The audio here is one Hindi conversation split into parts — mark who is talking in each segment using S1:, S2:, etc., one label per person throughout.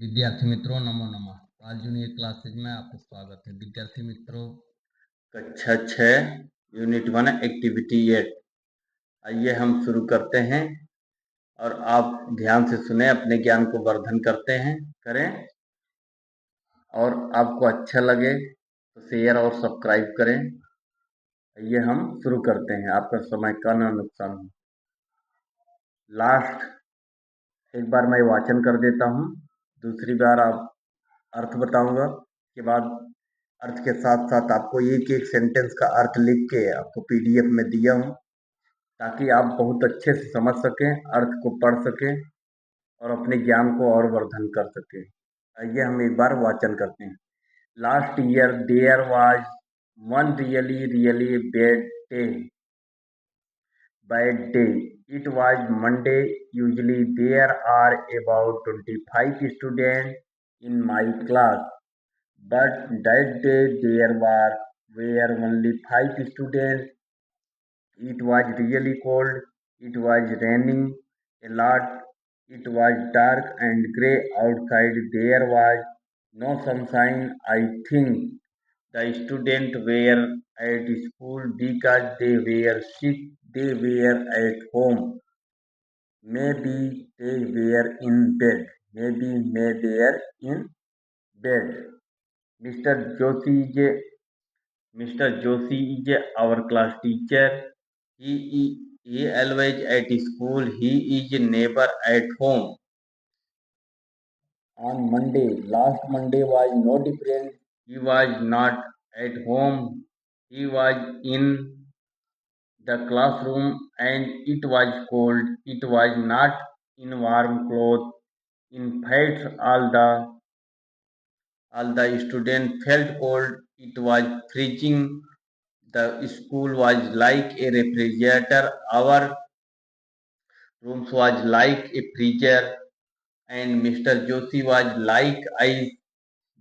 S1: विद्यार्थी मित्रों नमो नमः। पाल जूनियर क्लासेज में आपका स्वागत है। विद्यार्थी मित्रों, कक्षा 6 यूनिट 1 एक्टिविटी 8 आइए हम शुरू करते हैं और आप ध्यान से सुने, अपने ज्ञान को वर्धन करें और आपको अच्छा लगे तो शेयर और सब्सक्राइब करें। आइए हम शुरू करते हैं, आपका समय का ना नुकसान हो। लास्ट एक बार मैं वाचन कर देता हूँ, दूसरी बार आप अर्थ बताऊंगा। के बाद अर्थ के साथ साथ आपको एक एक सेंटेंस का अर्थ लिख के आपको पीडीएफ में दिया हूँ, ताकि आप बहुत अच्छे से समझ सकें, अर्थ को पढ़ सकें और अपने ज्ञान को और वर्धन कर सकें। आइए हम एक बार वाचन करते हैं। Last year there was one really bad day. It was Monday. Usually there are about 25 students in my class, but that day were only 5 students. It was really cold. It was raining a lot. It was dark and grey outside. There was no sunshine. I think the students were at school because they were sick. They were at home. Maybe they were in bed. Maybe they were in bed. Mr. Joshi is our class teacher. He always at school. He is never at home. On Monday, last Monday was no different. He was not at home. He was in the classroom and it was cold. It was not in warm clothes. In fact, all the students felt cold. It was freezing. The school was like a refrigerator. Our rooms was like a freezer, and Mr. Joshi was like ice.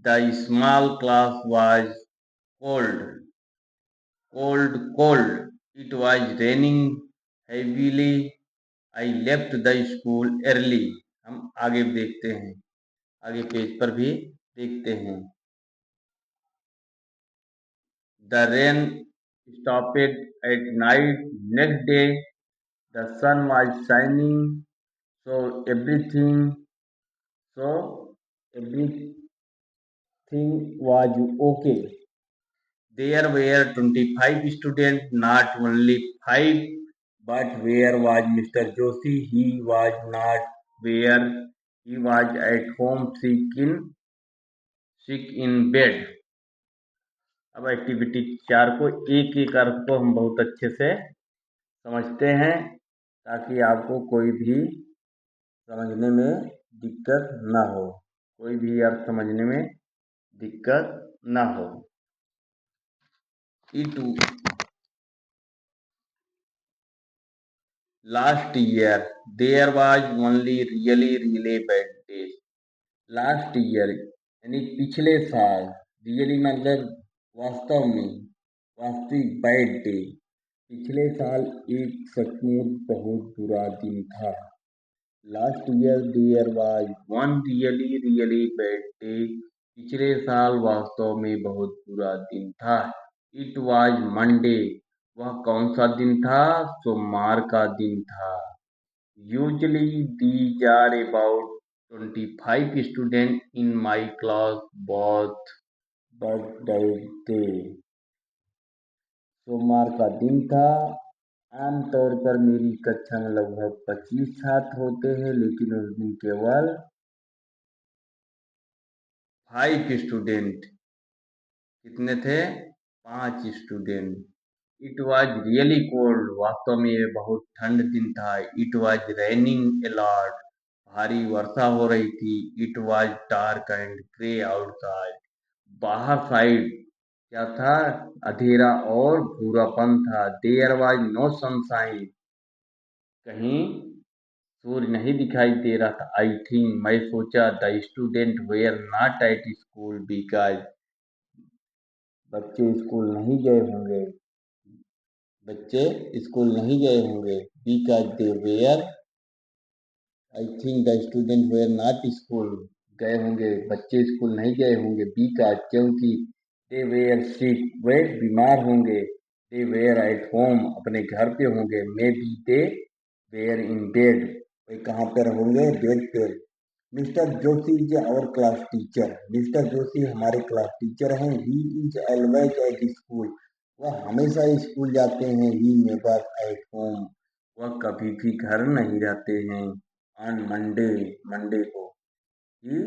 S1: The small class was cold, cold. It was raining heavily. I left the school early. हम आगे देखते हैं, आगे पेज पर भी देखते हैं। The rain stopped at night. Next day, the sun was shining, so everything was okay. There were 25 students, not only 5, but where was Mr. Joshi? He was not where. He was at home sick in bed. अब एक्टिविटी 4 को एक एक अर्थ को हम बहुत अच्छे से समझते हैं, ताकि आपको कोई भी समझने में दिक्कत ना हो, कोई भी अर्थ समझने में दिक्कत ना हो। Last year there was only really bad days. Last year यानी पिछले साल, रियली मतलब वास्तव में, वास्तविक, बैड डे, पिछले साल एक सचमुच बहुत बुरा दिन था। Last year there was one really bad day. पिछले साल वास्तव में बहुत बुरा दिन था। It was Monday. वह कौन सा दिन था? सोमवार का दिन था। Usually these are about 25 students in my class, but that day. सोमवार का दिन था। आमतौर पर मेरी कक्षा में लगभग 25 छात्र होते हैं, लेकिन उस दिन केवल 5 स्टूडेंट। कितने थे? 5 student. It was really cold. वास्तव में ये बहुत ठंड दिन था। It was raining a lot. भारी वर्षा हो रही थी। It was dark and grey outside. बाहर साइड क्या था? अंधेरा और भूरापन था। There was no sunshine. कहीं सूर्य नहीं दिखाई दे रहा था। आई थिंक, मैं सोचा, the student were not at school because, बच्चे स्कूल नहीं गए होंगे, because they were, I think the student were not school, गए होंगे, बच्चे स्कूल नहीं गए होंगे, बी का क्योंकि दे वेयर सिक, वे बीमार होंगे, दे वेयर एट होम, अपने घर पे होंगे, may B they were in bed, वे कहाँ पर होंगे, बेड पे। Mister Joshi is our class teacher, mister Joshi हमारे क्लास टीचर हैं, he is always at school, वह हमेशा स्कूल जाते हैं, ही नेवर एट होम, वह कभी भी घर नहीं रहते हैं, ऑन मंडे, मंडे को, he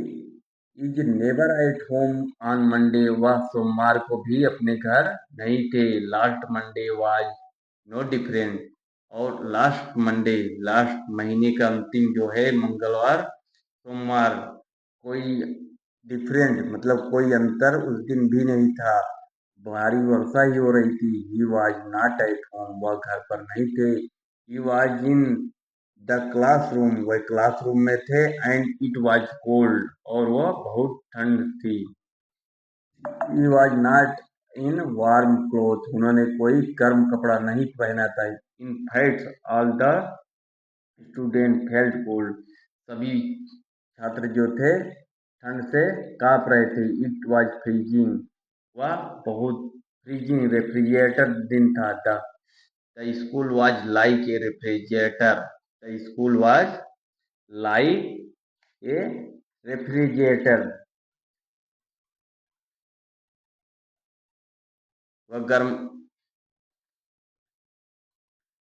S1: is never at home on Monday, वह सोमवार को भी अपने घर नहीं थे, last Monday was no different, और लास्ट मंडे, लास्ट महीने का अंतिम जो है मंगलवार, सोमवार, कोई डिफरेंट मतलब कोई अंतर उस दिन भी नहीं था, भारी वर्षा ही हो रही थी, he was not at home, वह घर पर नहीं थे, he was in the classroom, वह क्लासरूम में थे, एंड इट वॉज कोल्ड, और वह बहुत ठंड थी, he was not in warm cloth, उन्होंने कोई गर्म कपड़ा नहीं पहना था, in fact all the student felt cold, सभी छात्र जो थे ठंड से कांप रहे थे, इट वाज फ्रीजिंग, वह बहुत फ्रीजिंग रेफ्रिजरेटर दिन था, the school was like a refrigerator, the school was like a refrigerator, वह गर्म,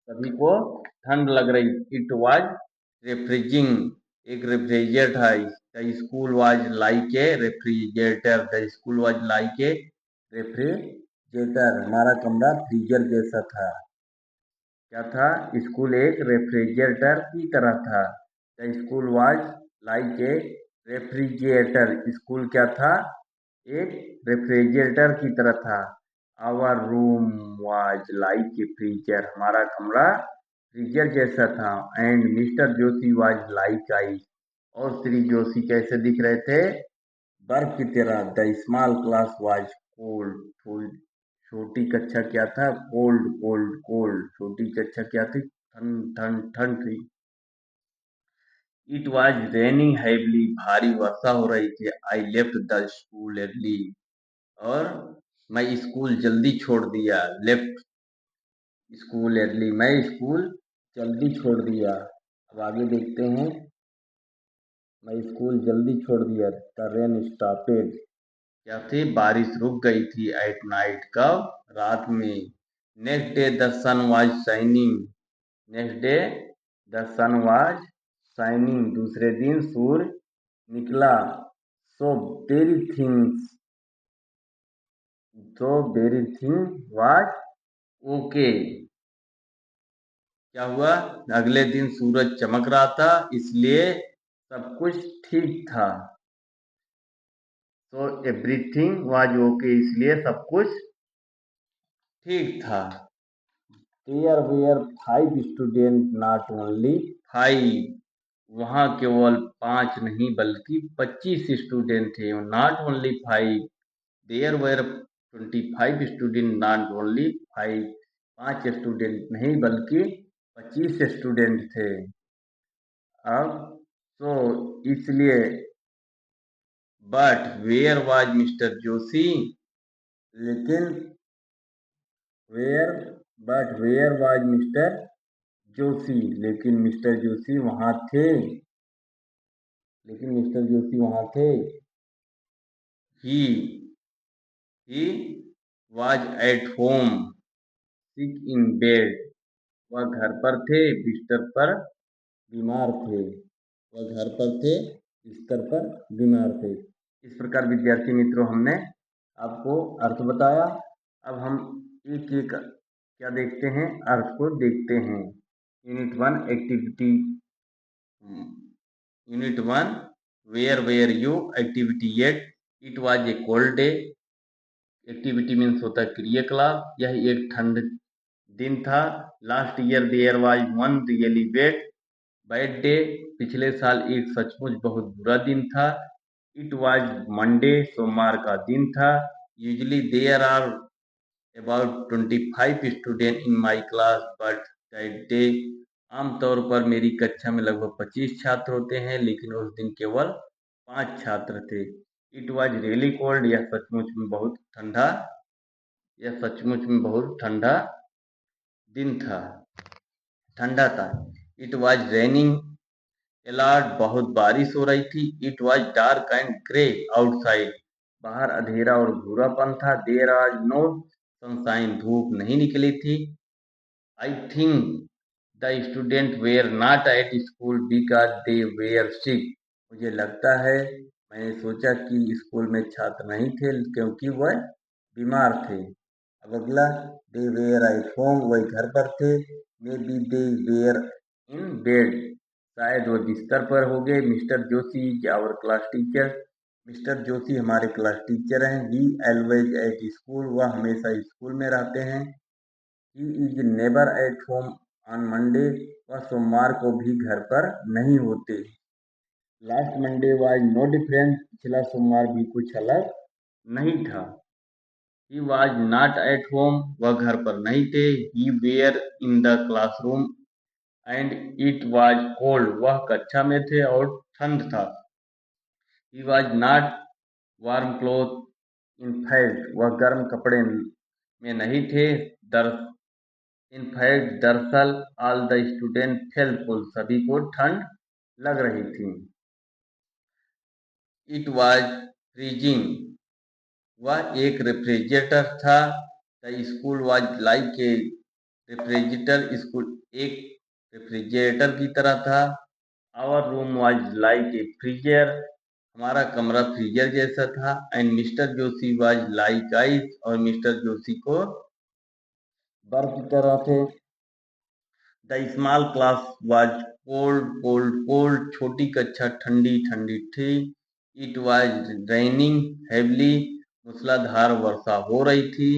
S1: सभी को ठंड लग रही, इट वाज रेफ्रिजिंग, एक रेफ्रिजरेटर है, the school was like a refrigerator, the school was like a refrigerator, हमारा कमरा फ्रीजर जैसा था, क्या था, स्कूल एक रेफ्रिजरेटर की तरह था, the school was like a refrigerator, school क्या था, एक रेफ्रिजरेटर की तरह था, our room was like a freezer, हमारा कमरा फ्रीजर जैसा था, and mister Joshi was like ice, और श्री जोशी कैसे दिख रहे थे, बर्फ की तरह, the small class was cold, छोटी कक्षा क्या था, कोल्ड कोल्ड कोल्ड, छोटी कक्षा क्या थी, ठंड ठंड ठंड थी, इट वाज रेनिंग हैवली, भारी वर्षा हो रही थी, I left the school early, और मैं स्कूल जल्दी छोड़ दिया, लेफ्ट स्कूल अर्ली, मैं स्कूल जल्दी छोड़ दिया, अब आगे देखते हैं, मैं स्कूल जल्दी छोड़ दिया, द रेन स्टॉपेड, क्या थी, बारिश रुक गई थी, एट नाइट, कब, रात में, next day the sun was shining, next day the sun was shining, दूसरे दिन सूर्य निकला, so very things, so very thing was okay, क्या हुआ, अगले दिन सूरज चमक रहा था, इसलिए सब कुछ ठीक था, तो एवरीथिंग वाज ओके, इसलिए सब कुछ ठीक था, there were 5 student not only 5, वहाँ केवल 5 नहीं बल्कि 25 स्टूडेंट थे, not only 5, there were 25 student, not only 5, 5 student नहीं बल्कि 25 स्टूडेंट थे, अब तो इसलिए, but where was mister Joshi, लेकिन where, but where was mister Joshi, लेकिन मिस्टर जोशी वहां थे, लेकिन मिस्टर जोशी वहां थे, he he was at home sick in bed, वह घर पर थे, बिस्तर पर बीमार थे, वह घर पर थे, बिस्तर पर बीमार थे, इस प्रकार विद्यार्थी मित्रों हमने आपको अर्थ बताया, अब हम एक एक क्या देखते हैं, अर्थ को देखते हैं, unit 1 activity, unit 1 where you, activity 8, it was a cold day, activity means होता है क्रियाकलाप, यह एक ठंड दिन था, last year there was one really bad day, पिछले साल एक सचमुच बहुत बुरा दिन था, इट वाज मंडे, सोमवार का दिन था, usually there are about 25 student in my class but that day, आमतौर पर मेरी कक्षा में लगभग 25 छात्र होते हैं, लेकिन उस दिन केवल 5 छात्र थे। इट वॉज रियली कोल्ड, यह सचमुच में बहुत ठंडा, यह सचमुच में बहुत ठंडा दिन था, ठंडा था। इट वॉज रेनिंग एलॉट, बहुत बारिश हो रही थी। It was dark and grey outside, बाहर अंधेरा और भूरापन था। देयर वॉज नो सनशाइन, धूप नहीं निकली थी। I think the student were not at school because they were sick, मुझे लगता है, मैंने सोचा कि स्कूल में छात्र नहीं थे क्योंकि वह बीमार थे। अब अगला, दे वेयर एट होम, वह घर पर थे। May be they were in bed, शायद वो बिस्तर पर हो गए। Mister Joshi is our class teacher, mister Joshi हमारे क्लास टीचर हैं। ही ऑलवेज एट स्कूल, वह हमेशा स्कूल में रहते हैं। He is never at home on Monday, वह सोमवार को भी घर पर नहीं होते। Last Monday was no difference, पिछला सोमवार भी कुछ अलग नहीं था। He was not at home, वह घर पर नहीं थे। He were in the classroom and it was cold, वह कक्षा में थे और ठंड था। He was not warm cloth in fact, वह गर्म कपड़े में नहीं थे। दर इन फैक्ट, दरअसल, all the student fail cold, सभी को ठंड लग रही थी। इट वाज फ्रीजिंग, वह एक रेफ्रिजरेटर था। The school was like a refrigerator, school एक रेफ्रिजरेटर की तरह था। Our room was like a freezer, हमारा कमरा फ्रीजर जैसा था। And mister Joshi was like ice, और मिस्टर जोशी को बर्फ की तरह थे। The small class was cold cold cold, छोटी कक्षा ठंडी ठंडी थी। इट वाज रेनिंग हेवली, मूसलाधार वर्षा हो रही थी।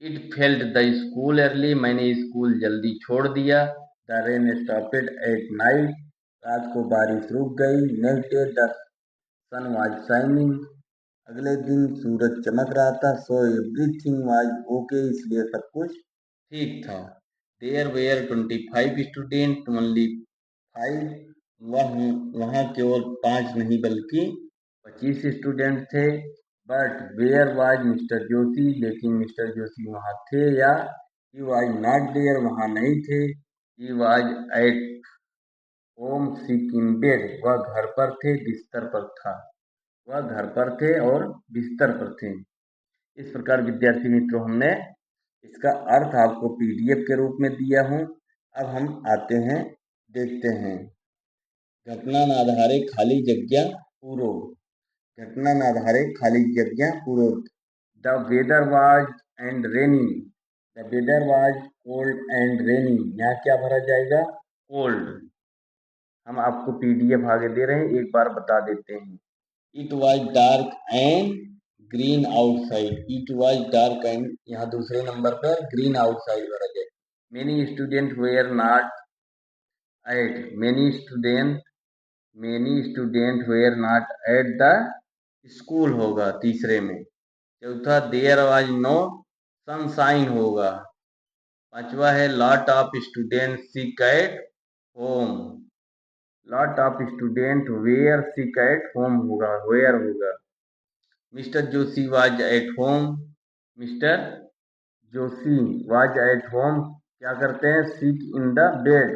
S1: It felt the school early, मैंने स्कूल जल्दी छोड़ दिया। The rain stopped at night, रात को बारिश रुक गई। Next day the sun was shining, अगले दिन सूरज चमक रहा था। सो एवरीथिंग वाज ओके, इसलिए सब कुछ ठीक था। देयर वेयर 25 स्टूडेंट, ओनली 5, वहाँ केवल 5 नहीं बल्कि 25 स्टूडेंट थे। But where was mister Joshi, लेकिन मिस्टर जोशी वहाँ थे या? ही वाज नॉट देयर, वहाँ नहीं थे। ही was at home sick in bed, वह घर पर थे, बिस्तर पर था। वह घर पर थे और बिस्तर पर थे। इस प्रकार विद्यार्थी मित्रों, हमने इसका अर्थ आपको पीडीएफ के रूप में दिया हूँ। अब हम आते हैं, देखते हैं। घटनानाधारे खाली जगह पूरो, घटनानाधारे खाली जगह पूरो। The weather was and rainy, the weather was cold and rainy, यहाँ क्या भरा जाएगा? कोल्ड। हम आपको पीडीएफ आगे दे रहे हैं, एक बार बता देते हैं। It was dark and green outside, it was dark and, यहाँ दूसरे नंबर पर ग्रीन आउटसाइड भरा जाए। Many student were not at, many student were not at the school होगा तीसरे में। चौथा, देयर वाज नो सनशाइन होगा। पांचवा है lot of student sick at home, lot of student were sick at home होगा, वेयर होगा। Mister Joshi was at home, mister Joshi was at home, क्या करते हैं? Sit in the bed.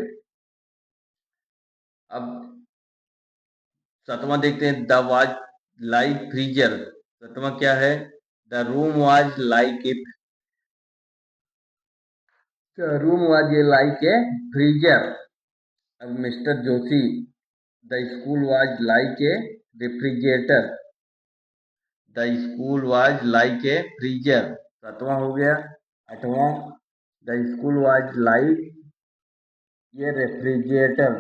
S1: अब सातवां देखते हैं, द वाज लाइक फ्रीजर। सातवां क्या है? The room was like a, room was a like a freezer. अब mister Joshi, the school was like a refrigerator, the school was like a freezer. सातवां हो गया। आठवां, द स्कूल वाज लाइक ये रेफ्रिजरेटर।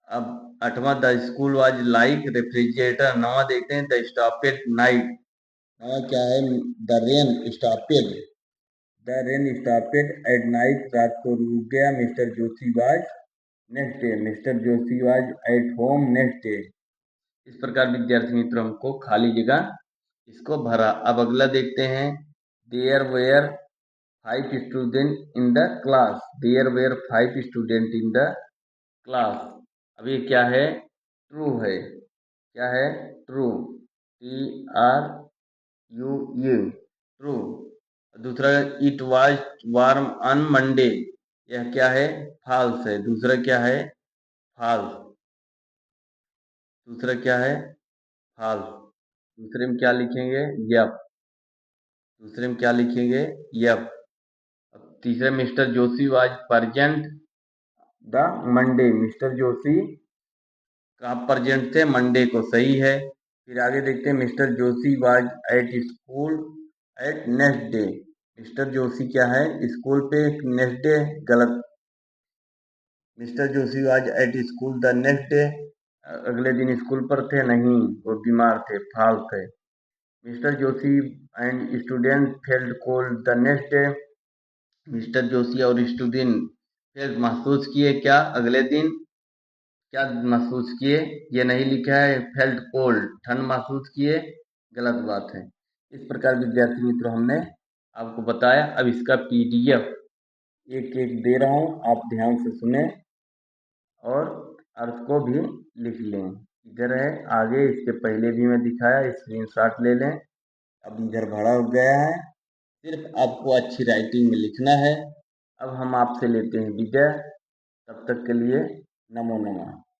S1: अब आठवां, the school was like refrigerator. नवा देखते हैं, द स्टॉपेड नाइट। नवा क्या है? The rain stopped, the rain stopped at night, रात को रुक गया। Mister Joshi was next day, mister Joshi was at home next day. इस प्रकार विद्यार्थी मित्रों हमको खाली जगह इसको भरा। अब अगला देखते हैं, there were 5 student in the class, there were 5 student in the class. अब ये क्या है? ट्रू है। क्या है? True, TRUU, true. दूसरा, it was warm on Monday, यह क्या है? फॉल्स है। दूसरा क्या है? फॉल्स। दूसरा क्या है? फॉल्स। दूसरे में क्या लिखेंगे? यप। दूसरे में क्या लिखेंगे? यप। अब तीसरे, mister Joshi was present the Monday, mister Joshi कहाँ प्रेजेंट थे? मंडे को, सही है। फिर आगे देखते हैं, mister Joshi was at school eight next day, mister Joshi क्या है? स्कूल पे। नेक्स्ट डे गलत। Mister Joshi was at school the next day, अगले दिन स्कूल पर थे? नहीं, वो बीमार थे, फॉल्स है। Mister Joshi and student felt cold the next day, mister Joshi और स्टूडेंट फेल्ट महसूस किए क्या? अगले दिन क्या महसूस किए? ये नहीं लिखा है। फेल्ट कोल्ड, ठंड महसूस किए, गलत बात है। इस प्रकार विद्यार्थी मित्रों हमने आपको बताया। अब इसका PDF एक एक दे रहा हूँ, आप ध्यान से सुने और अर्थ को भी लिख लें। इधर है आगे, इसके पहले भी मैं दिखाया, स्क्रीनशॉट ले लें। अब इधर भरा हो गया है, सिर्फ आपको अच्छी राइटिंग में लिखना है। अब हम आपसे लेते हैं विदा, तब तक के लिए नमो नमः।